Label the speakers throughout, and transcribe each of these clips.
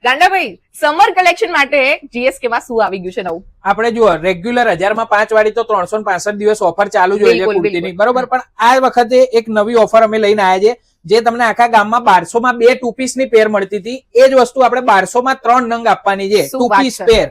Speaker 1: Gandabhai, summer collection માટે જીએસકે માં શું આવી ગયું છે નવું?
Speaker 2: આપણે જુઓ રેગ્યુલર 1000 માં 5 વાળી તો 365 દિવસ ઓફર ચાલુ જ હોય છે કુર્તીની, બરોબર? પણ આ વખતે એક નવી ઓફર અમે લઈને આવ્યા છે, જે તમને આખા ગામમાં 1200 માં 2 ટુ પીસ ની પેર મળતી હતી, એ જ વસ્તુ આપણે 1200 માં 3 નંગ આપવાની છે, ટુ પીસ પેર.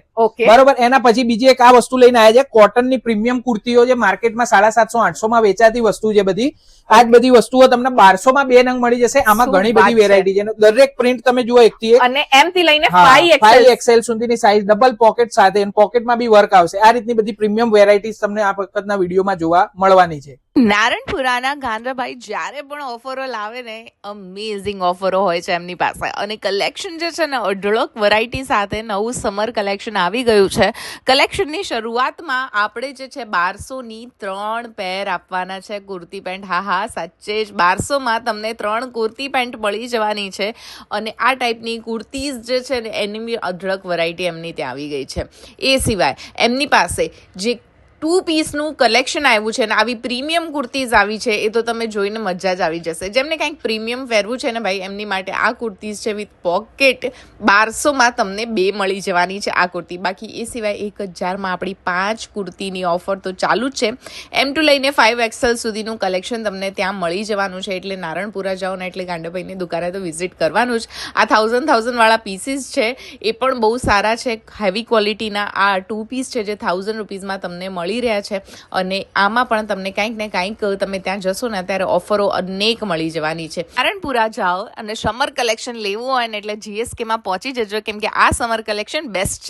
Speaker 2: બરોબર. એના પછી બીજી એક આ વસ્તુ લઈને આવ્યા છે, કોટન ની પ્રીમિયમ કુર્તીઓ, જે માર્કેટમાં 750-800 માં વેચાતી વસ્તુ છે બધી. આ જ બધી વસ્તુઓ તમને 1200 માં 2 નંગ મળી જશે. આમાં ઘણી બધી વેરાયટી છે, દરેક પ્રિન્ટ તમે જુઓ એકથી એક,
Speaker 1: અને એમ થી લઈને
Speaker 2: 5XL સુધીની સાઈઝ, ડબલ પોકેટ સાથે, પોકેટમાં બી વર્ક આવશે. આ રીતની બધી પ્રીમિયમ વેરાયટીઝ તમને આ વખતના વિડીયોમાં જોવા મળવાની છે.
Speaker 3: નારણપુરાના ગાંધાભાઈ જ્યારે પણ ઓફરો લાવે ને, અમેઝિંગ ઓફરો હોય છે એમની પાસે, અને કલેક્શન જે છે ને અઢળક વેરાયટી સાથે નવું સમર કલેક્શન આવી ગયું છે. કલેક્શનની શરૂઆતમાં આપણે જે છે 1200ની 3 પેર આપવાના છે કુર્તી પેન્ટ. હા, સાચે જ 1200 માં તમને 3 કુર્તી પેન્ટ મળી જવાની છે. અને આ ટાઈપની કુર્તીઝ જે છે ને એની અઢળક વેરાયટી એમની ત્યાં આવી ગઈ છે. એ સિવાય એમની પાસે જે 2 પીસનું કલેક્શન આવ્યું છે ને આવી પ્રીમિયમ કુર્તીઝ આવી છે, એ તો તમે જોઈને મજા જ આવી જશે. જેમને કંઈક પ્રીમિયમ પહેરવું છે ને ભાઈ, એમની માટે આ કુર્તીઝ છે વિથ પોકેટ. 1200 માં તમને 2 મળી જવાની છે આ કુર્તી. બાકી એ સિવાય 1000 માં આપણી 5 કુર્તીની ઓફર તો ચાલુ જ છે. M2 લઈને 5XL સુધીનું કલેક્શન તમને ત્યાં મળી જવાનું છે. એટલે નારણપુરા જાઓ ને એટલે ગાંડાભાઈની દુકાને તો વિઝિટ કરવાનું જ. આ 1000 વાળા પીસીસ છે, એ પણ બહુ સારા છે, હેવી ક્વોલિટીના. આ 2 પીસ છે જે 1000 રૂપીઝમાં તમને મળી રહ્યા છે. અને આમાં પણ તમને કંઈક ને કંઈક તમે ત્યાં જશો ને ત્યારે ઓફરો અનેક મળી જવાની છે. નારણપુરા જાઓ અને સમર કલેક્શન લેવું હોય ને એટલે GSK માં પહોંચી જજો, કેમ કે આ સમર કલેક્શન બેસ્ટ છે.